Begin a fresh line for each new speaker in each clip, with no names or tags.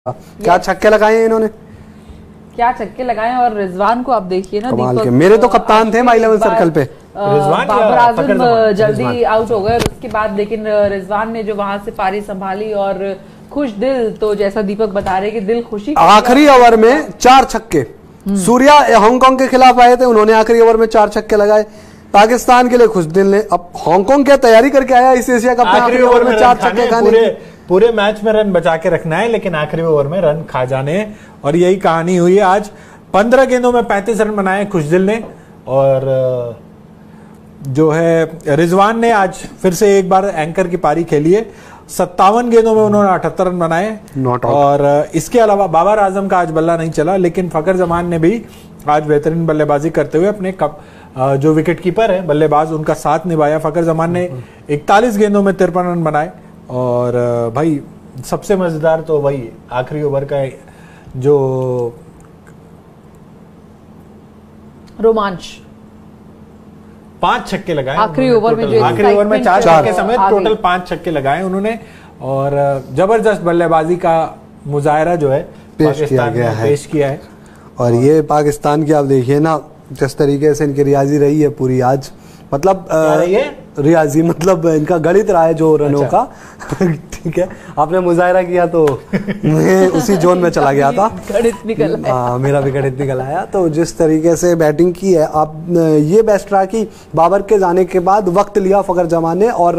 क्या छक्के लगाए इन्होंने,
क्या छक्के लगाए। और रिजवान को आप देखिए ना,
कमाल के। मेरे तो कप्तान थे माई लेवल सर्कल पे
बाबर आजम जल्दी आउट हो गए और उसके बाद लेकिन रिजवान ने जो वहां से पारी संभाली और खुश दिल, तो जैसा दीपक बता रहे कि दिल खुशी।
आखिरी ओवर में 4 छक्के। सूर्या हांगकांग के खिलाफ आए थे, उन्होंने आखिरी ओवर में 4 छक्के लगाए। पाकिस्तान के लिए खुश दिल ने, अब हांगकांग क्या तैयारी करके आया इस एशिया कप में, आखिरी ओवर में 4 छक्के खाने।
पूरे मैच में रन बचा के रखना है, लेकिन आखिरी ओवर में रन खा जाने, और यही कहानी हुई है आज। 15 गेंदों में 35 रन बनाए खुशदिल ने, और जो है रिजवान ने आज फिर से एक बार एंकर की पारी खेली है। 57 गेंदों में उन्होंने 78 रन बनाए। और इसके अलावा बाबर आजम का आज बल्ला नहीं चला, लेकिन फकर जमान ने भी आज बेहतरीन बल्लेबाजी करते हुए अपने जो विकेट कीपर है बल्लेबाज, उनका साथ निभाया। फकर जमान ने 41 गेंदों में 53 रन बनाए। और भाई सबसे मजेदार तो वही आखिरी ओवर का जो
रोमांच,
5 छक्के लगाए
आखिरी ओवर में, जो
आखिरी ओवर में 4 छक्के समेत टोटल 5 छक्के लगाए उन्होंने। और जबरदस्त बल्लेबाजी का मुजाहरा जो है पाकिस्तान ने पेश किया है।
और ये पाकिस्तान की आप देखिए ना, जिस तरीके से इनकी रियाजी रही है पूरी आज, मतलब रियाजी मतलब इनका गणित रहा है जो रनों का। ठीक है, आपने मुजाहरा किया तो मैं उसी जोन में चला गया था,
गणित निकल आया।
हाँ, मेरा भी गणित निकल आया। तो जिस तरीके से बैटिंग की है, आप ये बेस्ट रहा कि बाबर के जाने के बाद वक्त लिया फकर जमान ने और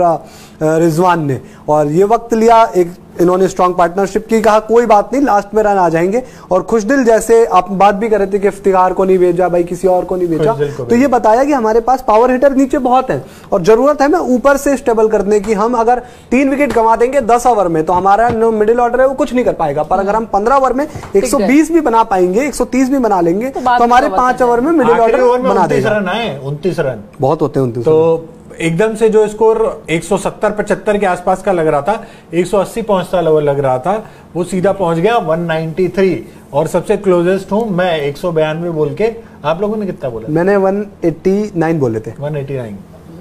रिजवान ने, और ये वक्त लिया, एक इन्होंने स्ट्रॉन्ग पार्टनरशिप की, कहा कोई बात नहीं लास्ट में रन आ जाएंगे। और खुशदिल, जैसे आप बात भी कर रहे थे कि इफ्तिखार को नहीं भेजा भाई, किसी और को नहीं भेजा, तो ये बताया कि हमारे पास पावर हिटर नीचे बहुत है और जरूरत है मैं ऊपर से स्टेबल करने की। हम अगर 3 विकेट गंवा देंगे 10 ओवर में तो हमारा मिडिल ऑर्डर है वो कुछ नहीं कर पाएगा, पर अगर हम 15 ओवर में 120 भी बना पाएंगे, 130 भी बना लेंगे, तो हमारे 5 ओवर में मिडिल ऑर्डर बना देगा।
29 रन
बहुत होते हैं 29।
तो एकदम से जो स्कोर 170-75 के आसपास का लग रहा था, 180 पहुंचता लग रहा था, वो सीधा पहुंच गया 193। और सबसे क्लोजेस्ट हूं मैं 192 बोल के। आप लोगों ने कितना बोला?
मैंने 189 बोले थे।
189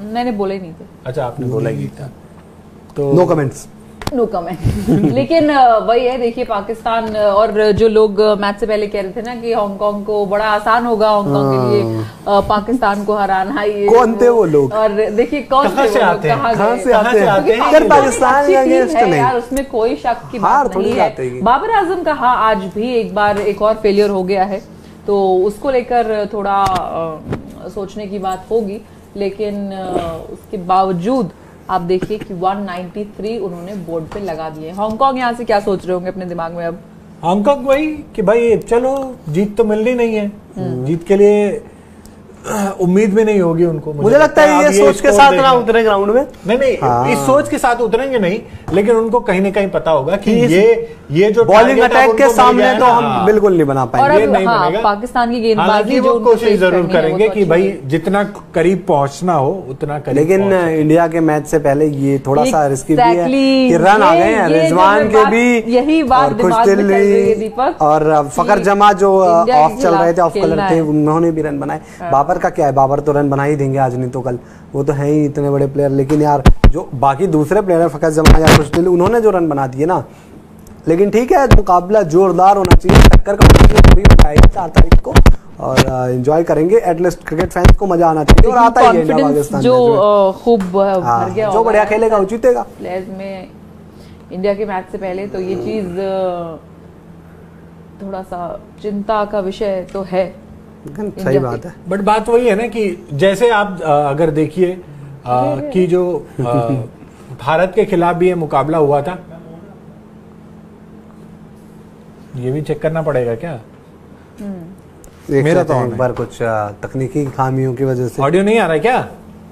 मैंने बोले नहीं थे।
अच्छा, आपने बोला ही था, तो
नो कमेंट्स,
नो कमेंट। लेकिन वही है, देखिए पाकिस्तान, और जो लोग मैच से पहले कह रहे थे ना कि हांगकांग को बड़ा आसान होगा हांगकांग के लिए पाकिस्तान को हराना, ये
कौन थे वो लोग,
और देखिए कौन थे वो लोग,
कहां से आते हैं पाकिस्तान के अगेंस्ट नहीं
यार, उसमें कोई शक की बात नहीं है। बाबर आजम का हाँ आज भी एक बार एक और फेलियर हो गया है, तो उसको लेकर थोड़ा सोचने की बात होगी, लेकिन उसके बावजूद आप देखिए कि 193 उन्होंने बोर्ड पे लगा दिए। हांगकांग यहाँ से क्या सोच रहे होंगे अपने दिमाग में अब?
हांगकांग वही कि भाई चलो जीत तो मिलनी नहीं है, जीत के लिए उम्मीद भी नहीं होगी उनको।
मुझे लगता है ये सोच के साथ ना उतरे ग्राउंड में,
नहीं हाँ। इस सोच के साथ उतरेंगे नहीं, लेकिन उनको कहीं ना कहीं पता होगा कि ये जो
बॉलिंग अटैक के सामने तो हम बिल्कुल नहीं बना पाएंगे।
ये नहीं बनेगा।
पाकिस्तान की गेंदबाजी
वो कोशिश जरूर करेंगे कि भाई जितना करीब पहुंचना हो उतना करीब।
लेकिन इंडिया के मैच से पहले ये थोड़ा सा रिस्की भी है कि रन आ गए हैं रिजवान के भी,
यही बात
खुशदिल दीपक और फकर जमा जो ऑफ चल रहे थे, ऑफ कलर थे, उन्होंने भी रन बनाए। बाबर का क्या है, बाबर तो रन बना ही देंगे आज नहीं तो कल, वो तो है ही इतने बड़े प्लेयर। लेकिन यार जो बाकी दूसरे प्लेयर है फकर जमा या खुशदिल, उन्होंने जो रन बना दिए ना, लेकिन ठीक है मुकाबला जोरदार होना चाहिए, टक्कर का 4 तारीख को, और एंजॉय करेंगे। एटलीस्ट क्रिकेट फैंस को मजा आना चाहिए, और आता ही है पाकिस्तान
जो खूब भर गया,
जो बढ़िया खेलेगा वो जीतेगा
प्लेयर्स में इंडिया के मैच से पहले। तो ये चीज थोड़ा सा चिंता का विषय तो है।
सही बात है,
बट बात वही है ना कि जैसे आप अगर देखिए कि जो भारत के खिलाफ भी ये मुकाबला हुआ था, ये भी चेक करना पड़ेगा क्या?
मेरा तो एक बार कुछ तकनीकी खामियों की वजह से
ऑडियो नहीं आ रहा है क्या?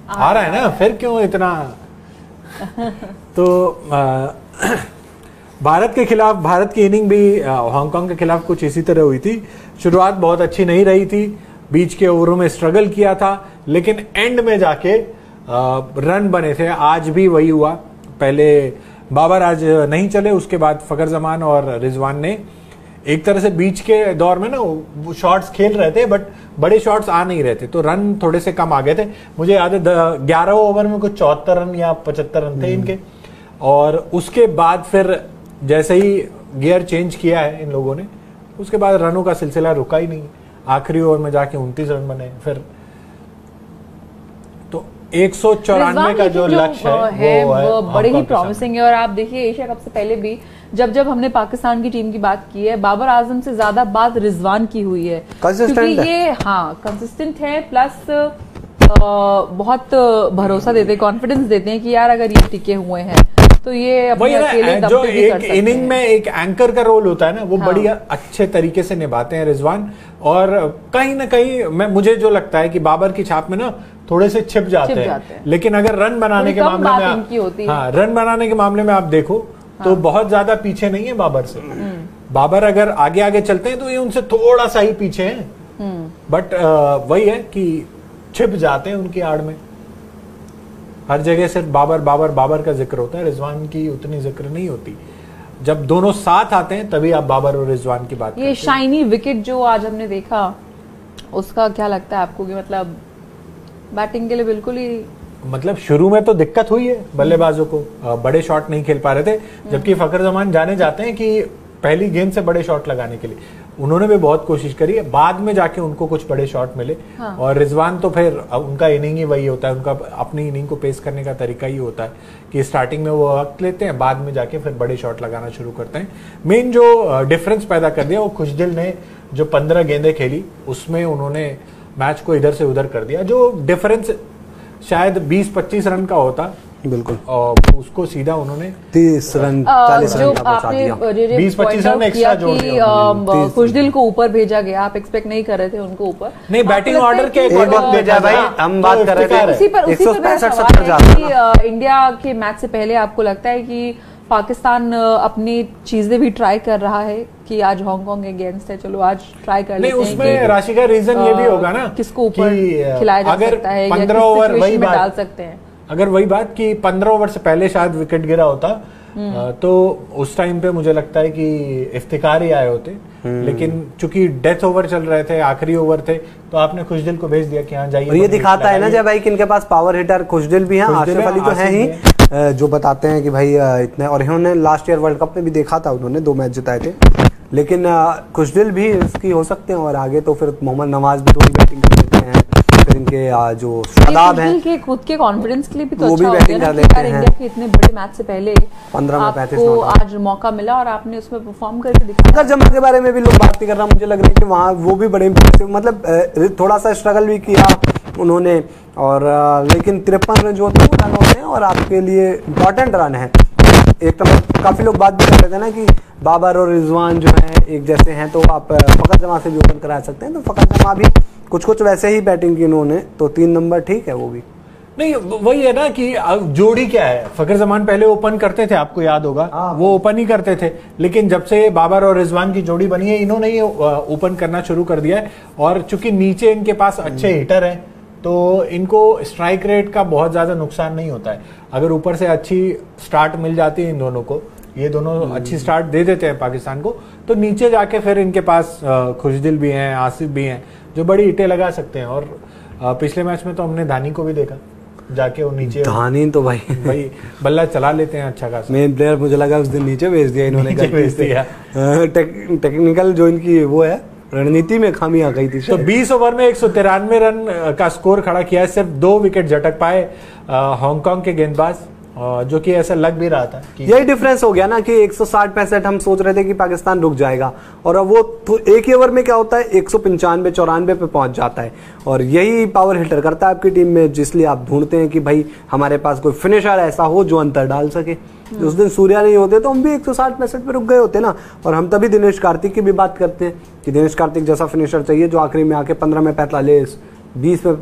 आ रहा है ना, फिर क्यों इतना? तो भारत के खिलाफ, भारत की इनिंग भी हांगकांग के खिलाफ कुछ इसी तरह हुई थी। शुरुआत बहुत अच्छी नहीं रही थी, बीच के ओवरों में स्ट्रगल किया था, लेकिन एंड में जाके रन बने थे। आज भी वही हुआ, पहले बाबर आज नहीं चले, उसके बाद फकर जमान और रिजवान ने एक तरह से बीच के दौर में ना वो शॉट्स खेल रहे थे, बट बड़े शॉट्स आ नहीं रहे थे, तो रन थोड़े से कम आ गए थे। मुझे याद है 11 ओवर में कुछ 74 रन या 75 रन थे इनके। और उसके बाद फिर जैसे ही गियर चेंज किया है इन लोगों ने, उसके बाद रनों का सिलसिला रुका ही नहीं। आखिरी ओवर में जाके 29 रन बने, फिर तो 194 का जो लक्ष्य है
वो बड़े ही प्रॉमिसिंग है। और आप देखिए एशिया कप से पहले भी जब हमने पाकिस्तान की टीम की बात की है, बाबर आजम से ज्यादा बात रिजवान की हुई है, क्योंकि ये कंसिस्टेंट है, प्लस बहुत भरोसा देते, कॉन्फिडेंस देते हैं कि यार अगर ये टिके हुए हैं तो ये अपने अकेले दम पे भी कर सकते हैं।
इनिंग में एक एंकर का रोल होता है ना, वो बड़ी अच्छे तरीके से निभाते हैं रिजवान। और कहीं ना कहीं मुझे जो लगता है कि बाबर की छाप में ना थोड़े से छिप जाते हैं, लेकिन अगर रन बनाने के मामले में रन बनाने के मामले में आप देखो तो बहुत ज्यादा पीछे नहीं है बाबर से। बाबर अगर आगे आगे चलते हैं तो ये उनसे थोड़ा सा ही पीछे हैं, बट वही है कि छिप जाते हैं उनकी आड़ में। हर जगह सिर्फ बाबर बाबर बाबर का जिक्र होता है, रिजवान की उतनी जिक्र नहीं होती। जब दोनों साथ आते हैं तभी आप बाबर और रिजवान की बात करते हैं।
ये शाइनी विकेट जो आज हमने देखा, उसका क्या लगता है आपको कि मतलब बैटिंग के लिए बिल्कुल ही
मतलब शुरू में तो दिक्कत हुई है बल्लेबाजों को, बड़े शॉट नहीं खेल पा रहे थे, जबकि फखर जमान जाने जाते हैं कि पहली गेंद से बड़े शॉट लगाने के लिए। उन्होंने भी बहुत कोशिश करी है, बाद में जाके उनको कुछ बड़े शॉट मिले। और रिजवान तो फिर उनका इनिंग ही वही होता है, उनका अपनी इनिंग को पेश करने का तरीका ही होता है कि स्टार्टिंग में वो वक्त लेते हैं, बाद में जाके फिर बड़े शॉट लगाना शुरू करते हैं। मेन जो डिफरेंस पैदा कर दिया वो खुशदिल ने जो 15 गेंदें खेली उसमें उन्होंने मैच को इधर से उधर कर दिया। जो डिफरेंस शायद 20-25 रन का होता,
बिल्कुल,
और उसको सीधा उन्होंने
30 रन 40 रन का पहुंचा दिया।
20-25 रन एक्स्ट्रा जोड़ दिया।
खुशदिल को ऊपर भेजा गया, आप एक्सपेक्ट नहीं कर रहे थे उनको ऊपर?
नहीं, बैटिंग ऑर्डर के
वक्त भेजा भाई, हम बात कर रहे थे
उसी पर 165 इंडिया के मैच से पहले आपको लगता है कि पाकिस्तान अपनी चीजें भी ट्राई कर रहा है कि आज हांगकांग अगेंस्ट है, चलो आज ट्राई कर लेते हैं।
उसमें राशि का रीजन ये भी होगा ना,
किसको ऊपर खिलाया जा सकता है,
15 ओवर वही बात
डाल सकते हैं।
अगर वही बात कि 15 ओवर से पहले शायद विकेट गिरा होता तो उस टाइम पे मुझे लगता है कि इफ्तिकार ही आए होते, लेकिन चूंकि डेथ ओवर चल रहे थे, आखिरी ओवर थे, तो आपने खुशदिल को भेज दिया कि हाँ जाइए।
और ये दिखाता है ना जब भाई कि इनके पास पावर हिटर खुशदिल भी है, आसिफ अली तो है ही, जो बताते हैं कि भाई इतने, और इन्होंने लास्ट ईयर वर्ल्ड कप में भी देखा था, उन्होंने 2 मैच जिताए थे, लेकिन खुशदिल भी इसकी हो सकते हैं। और आगे तो फिर मोहम्मद नवाज भी थोड़ी बैटिंग कर लेते हैं, फिर इनके जो शादाब हैं
के खुद के कॉन्फिडेंस के लिए भी तो
वो
अच्छा
भी बैटिंग कर लेते हैं।
इंडिया के इतने बड़े मैच से पहले
15 में 35
आपको आज मौका मिला और आपने उसमें परफॉर्म करके दिखाया।
फखर जमान के बारे में भी लोग बात नहीं कर रहा, मुझे लग रहा है कि वहाँ वो भी बड़े इंप्रेसिव, मतलब थोड़ा सा स्ट्रगल भी किया उन्होंने, और लेकिन 53 रन जो होते हैं वो रन होते हैं और आपके लिए इम्पोर्टेंट रन है। एक तो काफी लोग बात भी कर रहे थे ना कि बाबर और रिजवान जो है एक जैसे हैं, तो आप फखर जमान से भी ओपन करा सकते हैं, तो फखर जमान भी कुछ वैसे ही बैटिंग की उन्होंने, तो 3 नंबर ठीक है वो भी।
नहीं, वही है ना कि जोड़ी क्या है, फखर जमान पहले ओपन करते थे, आपको याद होगा, वो ओपन ही करते थे, लेकिन जब से बाबर और रिजवान की जोड़ी बनी है इन्होंने ही ओपन करना शुरू कर दिया है। और चूंकि नीचे इनके पास अच्छे हिटर हैं तो इनको स्ट्राइक रेट का बहुत ज्यादा नुकसान नहीं होता है। अगर ऊपर से अच्छी स्टार्ट मिल जाती है इन दोनों को, ये दोनों अच्छी स्टार्ट दे देते हैं पाकिस्तान को, तो नीचे जाके फिर इनके पास खुशदिल भी हैं, आसिफ भी हैं, जो बड़ी हिटें लगा सकते हैं। और पिछले मैच में तो हमने धानी को भी देखा जाके, वो नीचे
धानी तो भाई
बल्ला चला लेते हैं अच्छा खासा।
मेन प्लेयर मुझे लगा उस दिन नीचे भेज दिया इन्होंने,
भेज दिया।
टेक्निकल जो इनकी वो है रणनीति में खामी आ गई थी।
तो 20 ओवर में 193 रन का स्कोर खड़ा किया है, सिर्फ 2 विकेट झटक पाए हांगकांग के गेंदबाज, जो कि ऐसा लग भी रहा था कि
यही डिफरेंस हो गया ना कि 160-65 हम सोच रहे थे कि पाकिस्तान रुक जाएगा, और अब वो तो एक ही ओवर में क्या होता है 195-94 पे पहुंच जाता है। और यही पावर हिटर करता है आपकी टीम में, जिसलिए आप ढूंढते हैं कि भाई हमारे पास कोई फिनिशर ऐसा हो जो अंतर डाल सके। उस दिन सूर्या नहीं होते तो हम भी 160-65 पे रुक गए होते ना। और हम तभी दिनेश कार्तिक की भी बात करते हैं कि दिनेश कार्तिक जैसा फिनिशर चाहिए जो आखिरी में आके 15 में 45, 20 में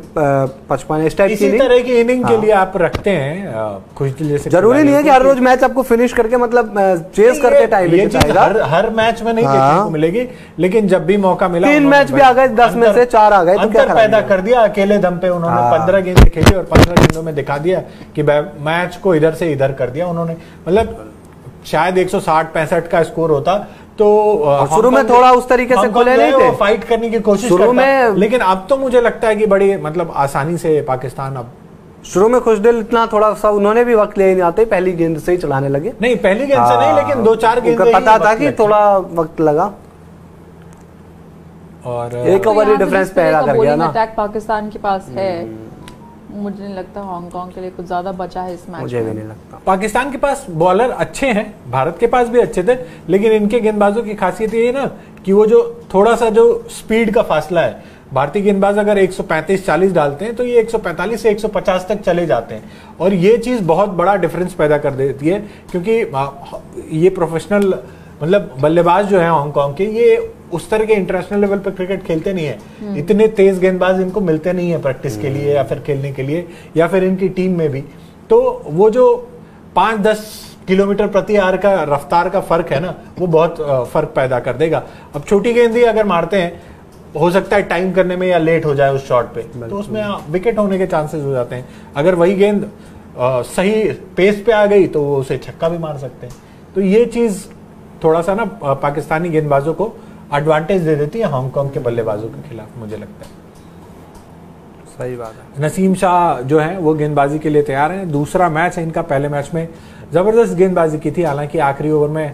55 इस टाइप की।
इसी तरह की इनिंग के लिए आप रखते हैं खुशदिल जैसे।
जरूरी नहीं है कि हर रोज मैच आपको फिनिश करके मतलब चेस करते टाइम
ये चीज हर मैच में नहीं देखने को मिलेगी, लेकिन जब भी मौका मिला
3 मैच भी आ गए, 10 में से 4 आ गए, तो क्या
पैदा कर दिया अकेले दम पे उन्होंने। 15 गेंदें खेली और 15 गेंदों में दिखा दिया कि मैच को इधर से इधर कर दिया उन्होंने। मतलब शायद 160-65 का स्कोर होता तो
शुरू में थोड़ा उस तरीके से खुले नहीं थे,
फाइट करने की कोशिश
शुरू में,
लेकिन अब तो मुझे लगता है कि बड़ी मतलब आसानी से पाकिस्तान अब
शुरू में खुशदिल इतना थोड़ा सा उन्होंने भी वक्त ले नहीं आते, पहली गेंद से ही चलाने लगे।
नहीं पहली गेंद से नहीं, लेकिन 2-4 गेंद
पता था कि थोड़ा वक्त लगा
और
एक ओवर ही डिफरेंस पैदा कर गया ना।
अटैक पाकिस्तान के पास है, मुझे नहीं लगता हांगकांग के लिए कुछ ज्यादा बचा है इस मैच।
मुझे भी नहीं लगता।
पाकिस्तान के पास बॉलर अच्छे हैं, भारत के पास भी अच्छे थे, लेकिन इनके गेंदबाजों की खासियत ये है ना कि वो जो थोड़ा सा जो स्पीड का फासला है, भारतीय गेंदबाज अगर 135-40 डालते हैं तो ये 145 से 150 तक चले जाते हैं, और ये चीज बहुत बड़ा डिफरेंस पैदा कर देती है, क्योंकि ये प्रोफेशनल मतलब बल्लेबाज जो है हांगकांग के, ये उस तरह के इंटरनेशनल लेवल पर क्रिकेट खेलते नहीं है। इतने तेज गेंदबाज इनको मिलते नहीं है प्रैक्टिस के लिए या फिर खेलने के लिए, या फिर इनकी टीम में भी। तो वो जो 5-10 किलोमीटर प्रति आवर का रफ्तार का फर्क है ना, वो बहुत फर्क पैदा कर देगा। अब छोटी गेंद ही अगर मारते हैं, हो सकता है टाइम करने में या लेट हो जाए उस शॉट पे, तो उसमें विकेट होने के चांसेस हो जाते हैं। अगर वही गेंद सही पेस पे आ गई तो वो उसे छक्का भी मार सकते हैं। तो ये चीज थोड़ा सा ना पाकिस्तानी गेंदबाजों को एडवांटेज दे देती है हांगकांग के बल्लेबाजों के खिलाफ, मुझे लगता है।
सही बात है।
नसीम शाह जो है वो गेंदबाजी के लिए तैयार है। दूसरा मैच है इनका, पहले मैच में जबरदस्त गेंदबाजी की थी, हालांकि आखिरी ओवर में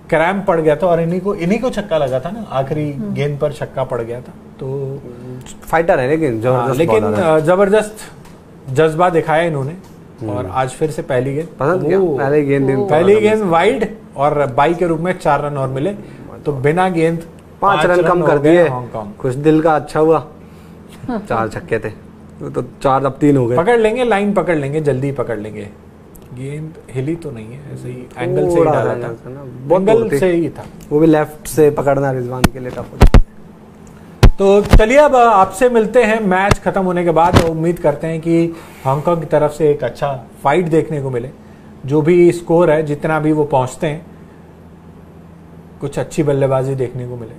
क्रैम्प पड़ गया था और इन्हीं को छक्का लगा था ना, आखिरी गेंद पर छक्का पड़ गया था। तो
फाइटर है लेकिन
जबरदस्त जज्बा दिखाया इन्होंने, और आज फिर से पहली गेंद पहली गेंद वाइड और बाई के रूप में 4 रन और मिले, तो बिना गेंद
5 रन कम कर दिए हांगकांग। कुछ दिल का अच्छा हुआ, 4 छक्के थे तो 4 अब 3 हो गए।
पकड़ लेंगे, लाइन पकड़ लेंगे, जल्दी पकड़ लेंगे। गेंद हिली तो नहीं है, ऐसे ही एंगल से ही डाला था, एंगल से ही था,
वो भी लेफ्ट से पकड़ना रिजवान के लिए टफ होता।
तो चलिए अब आपसे मिलते हैं मैच खत्म होने के बाद। उम्मीद करते हैं कि हांगकांग की तरफ से एक अच्छा फाइट देखने को मिले, जो भी स्कोर है जितना भी वो पहुंचते हैं, कुछ अच्छी बल्लेबाजी देखने को मिले।